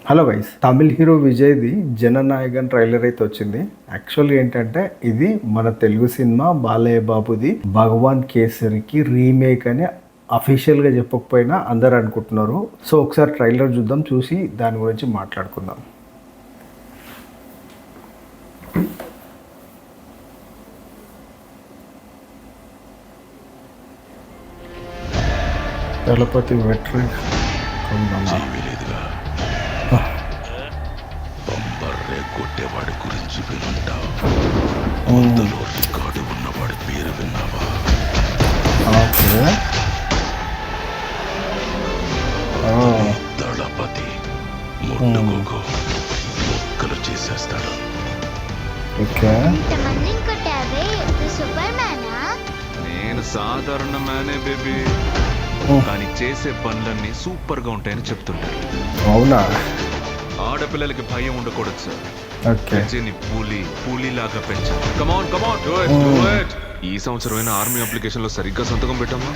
Hello guys, Tamil hero విజయ్ది Jananayagan trailer అయితే వచ్చింది. యాక్చువల్గా ఏంటంటే ఇది మన తెలుగు సినిమా బాలయ్య బాబుది భగవాన్ కేసరికి రీమేక్ అని అఫీషియల్గా చెప్పకపోయినా అందరు అనుకుంటున్నారు. సో ఒకసారి ట్రైలర్ చూద్దాం, చూసి దాని గురించి మాట్లాడుకుందాం. దళపతి వెట్రీ బంబర్రే కొట్టేవాడి గురించి వినుంటావు. రికార్డు ఉన్నవాడి పేరు విన్నావా? దళపతి ముట్టుకోకు, మొక్కలు చేసేస్తాడు. నేను సాధారణ మ్యానే బేబీ, కానీ చేసే పనులన్నీ సూపర్ గా ఉంటాయని చెప్తుంటారు. అవునా? ఆడపిల్లలకి భయం ఉండకూడదు సార్. ఓకే, పూలీలాగా పెంచాలి. కమాన్ కమాన్ డూ ఇట్. ఈ సంవత్సరమైన ఆర్మీ అప్లికేషన్ లో సరిగ్గా సంతకం పెట్టమ్మా.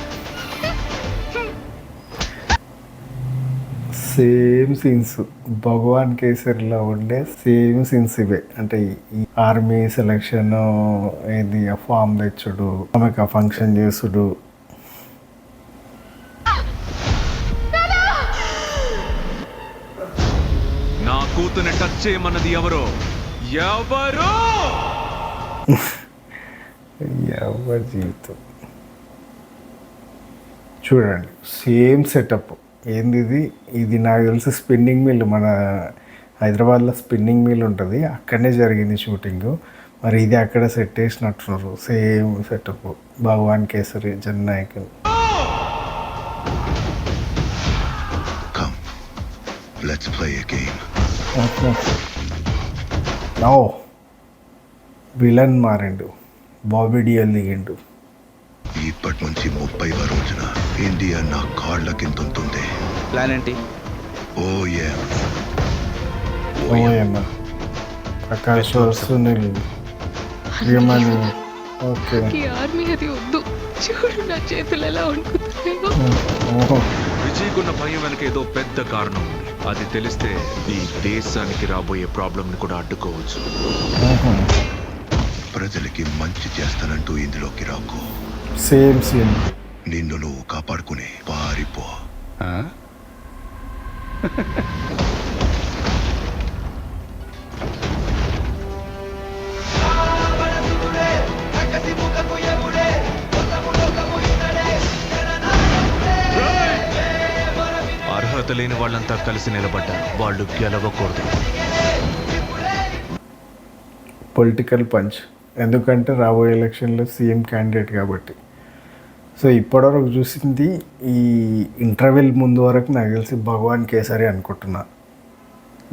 సేమ్ సీన్స్ భగవాన్ కేసరిలో ఉండే సేమ్ సీన్స్ ఇవే. అంటే ఈ ఆర్మీ సెలక్షన్, ఏది ఫామ్ తెచ్చుడు, ఆమెకు ఫంక్షన్ చేసుడు. నా కూతుని టచ్ చేయమన్నది ఎవరో? ఎవరి జీవితం చూడండి, సేమ్ సెటప్. ఏంది ఇది? ఇది నాకు తెలిసి స్పిన్నింగ్ మిల్, మన హైదరాబాద్లో స్పిన్నింగ్ మిల్ ఉంటుంది, అక్కడనే జరిగింది షూటింగ్. మరి ఇది అక్కడ సెట్ చేసినట్టున్నారు. Same setup Bhagavanth Kesari Jananayagan. No, villain మారిండు, బాబీ డియల్ దిగిండు. ఇప్పటి నుంచి 30వ రోజున ఇండియా నా కాళ్ళ కింద ఉంటుంది. ప్లాన్ ఏంటి? OM Prakash Sunil Priyamani. Okay, army అది వద్దు. చూడు నా చేతులు ఎలా వణుకుతున్నాయో. విజయ్కున్న భయం వెనక ఏదో పెద్ద కారణం ఉంది. అది తెలిస్తే ఈ దేశానికి రాబోయే ప్రాబ్లం ని కూడా అడ్డుకోవచ్చు. ప్రజలకి మంచి చేస్తానంటూ ఇందులోకి రాకు. Same scene. నిన్ను నువ్వు కాపాడుకుని పారిపో. అర్హత లేని వాళ్ళంతా కలిసి నిలబడ్డారు, వాళ్ళు గెలవకూడదు. పొలిటికల్ పంచ్, ఎందుకంటే రాబోయే ఎలక్షన్లో సీఎం క్యాండిడేట్ కాబట్టి. సో ఇప్పటివరకు చూసింది ఈ ఇంటర్వెల్ ముందు వరకు నాకు తెలిసి భగవాన్ కేసరి అనుకుంటున్నా.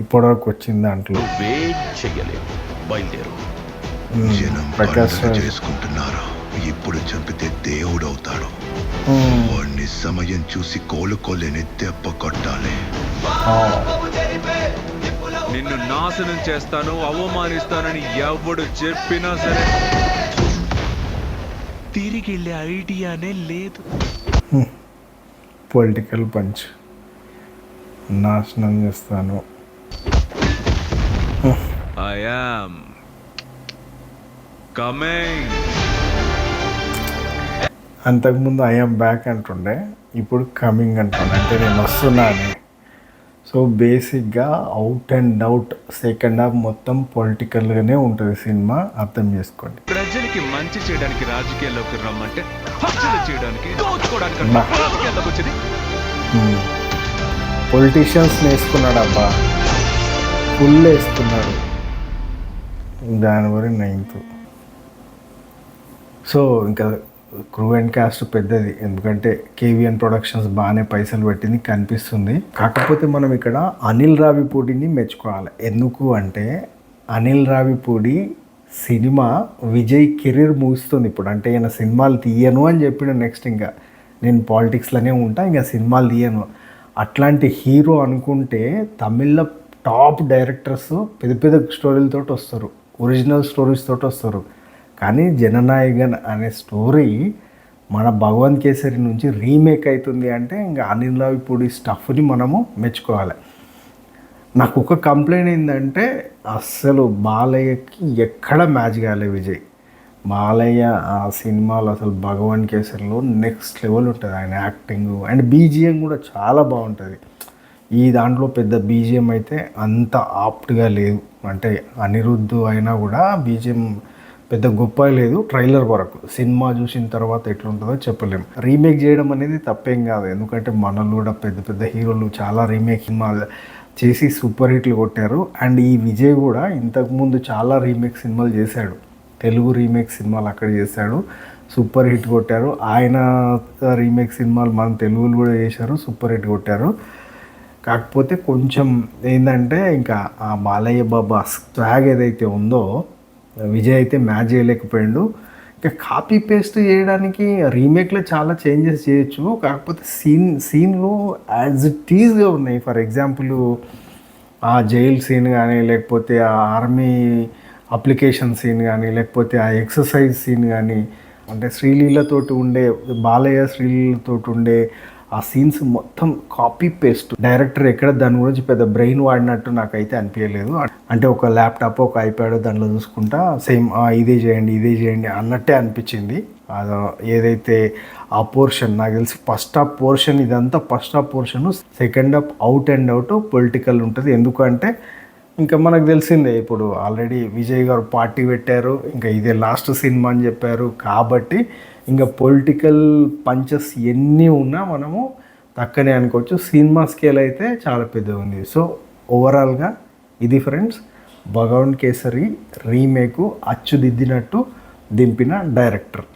ఇప్పటివరకు వచ్చింది దాంట్లో జనం ప్రకాష్ చేసుకుంటున్నారు. ఇప్పుడు చంపితే దేవుడు అవుతాడు. వాడిని సమయం చూసి కోలుకోలేని దెబ్బ కొట్టాలి. నిన్ను నాశనం చేస్తాను, అవమానిస్తానని ఎవడు చెప్పినా సరే తిరిగి వెళ్ళే ఐడియానే లేదు. పొలిటికల్ పంచ్, నాశనం చేస్తాను. I am coming. అంతకుముందు ఐఎమ్ బ్యాక్ అంటుండే, ఇప్పుడు కమింగ్ అంటుండే, అంటే నేను వస్తున్నాను. సో బేసిక్గా out and out second half మొత్తం పొలిటికల్గానే ఉంటుంది సినిమా, అర్థం చేసుకోండి. ప్రజలకి మంచి చేయడానికి రాజకీయాల్లోకి రమ్మంటే హత్యలు చేయడానికి, దోచుకోవడానికి రాజకీయాల్లోకి వచ్చింది. పొలిటీషియన్స్ వేసుకున్నాడు అబ్బా, ఫుల్ వేసుకున్నాడు. జనవరి 9th. సో ఇంకా క్రూ అండ్ కాస్ట్ పెద్దది, ఎందుకంటే కేవీఎన్ ప్రొడక్షన్స్ బాగానే పైసలు పెట్టింది కనిపిస్తుంది. కాకపోతే మనం ఇక్కడ అనిల్ రావిపూడిని మెచ్చుకోవాలి. ఎందుకు అంటే అనిల్ రావిపూడి సినిమా విజయ్ కెరీర్ ముగుస్తుంది ఇప్పుడు. అంటే ఈయన సినిమాలు తీయను అని చెప్పిన, నెక్స్ట్ ఇంకా నేను పాలిటిక్స్లోనే ఉంటా, ఇంకా సినిమాలు తీయను. అట్లాంటి హీరో అనుకుంటే తమిళ్లో టాప్ డైరెక్టర్స్ పెద్ద పెద్ద స్టోరీలతో వస్తారు, ఒరిజినల్ స్టోరీస్ తోటి వస్తారు. కానీ జననాయకన్ అనే స్టోరీ మన భగవాన్ కేసరి నుంచి రీమేక్ అవుతుంది అంటే ఇంకా అనిల్ రావిపూడి స్టఫ్ని మనము మెచ్చుకోవాలి. నాకు ఒక కంప్లైంట్ ఏంటంటే అస్సలు బాలయ్యకి ఎక్కడ మ్యాచ్ కాలే విజయ్. బాలయ్య ఆ సినిమాలో అసలు భగవాన్ కేసరిలో నెక్స్ట్ లెవెల్ ఉంటుంది ఆయన యాక్టింగ్ అండ్ బీజిఎం కూడా చాలా బాగుంటుంది. ఈ దాంట్లో పెద్ద బీజిఎం అయితే అంత ఆప్ట్గా లేదు, అంటే అనిరుద్ధ్ అయినా కూడా బీజిఎం పెద్ద గొప్ప లేదు ట్రైలర్ వరకు. సినిమా చూసిన తర్వాత ఎట్లుంటుందో చెప్పలేము. రీమేక్ చేయడం అనేది తప్పేం కాదు, ఎందుకంటే మనలు కూడా పెద్ద పెద్ద హీరోలు చాలా రీమేక్ సినిమాలు చేసి సూపర్ హిట్లు కొట్టారు. అండ్ ఈ విజయ్ కూడా ఇంతకుముందు చాలా రీమేక్ సినిమాలు చేశాడు, తెలుగు రీమేక్ సినిమాలు అక్కడ చేశాడు, సూపర్ హిట్ కొట్టారు. ఆయన రీమేక్ సినిమాలు మన తెలుగులో కూడా చేశారు, సూపర్ హిట్ కొట్టారు. కాకపోతే కొంచెం ఏంటంటే ఇంకా ఆ బాలయ్య బాబా స్వాగ్ ఏదైతే ఉందో విజయ్ అయితే మ్యాచ్ చేయలేకపోయాడు. ఇంకా కాపీ పేస్ట్ చేయడానికి రీమేక్లో చాలా చేంజెస్ చేయొచ్చు, కాకపోతే సీన్లు యాజ్ ఇట్ ఈజ్గా ఉన్నాయి. ఫర్ ఎగ్జాంపుల్ ఆ జైల్ సీన్ కానీ, లేకపోతే ఆ ఆర్మీ అప్లికేషన్ సీన్ కానీ, లేకపోతే ఆ ఎక్సర్సైజ్ సీన్ కానీ, అంటే శ్రీలీలతోటి ఉండే బాలయ్య శ్రీలీలతోటి ఉండే ఆ సీన్స్ మొత్తం కాపీ పేస్ట్. డైరెక్టర్ ఎక్కడ దాని గురించి పెద్ద బ్రెయిన్ వాడినట్టు నాకైతే అనిపించలేదు. అంటే ఒక ల్యాప్టాప్ ఒక ఐప్యాడ్ దాంట్లో చూసుకుంటా సేమ్ ఇదే చేయండి అన్నట్టే అనిపించింది. ఏదైతే ఆ పోర్షన్ నాకు తెలిసి ఫస్ట్ హాఫ్ పోర్షన్, ఇదంతా first half portion. Second half out and out political ఉంటుంది. ఎందుకంటే ఇంకా మనకు తెలిసిందే, ఇప్పుడు ఆల్రెడీ విజయ్ గారు పార్టీ పెట్టారు, ఇంకా ఇదే లాస్ట్ సినిమా అని చెప్పారు. కాబట్టి ఇంకా పొలిటికల్ పంచెస్ ఎన్ని ఉన్నా మనము తక్కనే అనుకోవచ్చు. సినిమా స్కేల్ అయితే చాలా పెద్దగా ఉంది. సో ఓవరాల్గా ఇది ఫ్రెండ్స్ భగవాన్ కేసరి రీమేకు అచ్చుదిద్దినట్టు దింపిన డైరెక్టర్.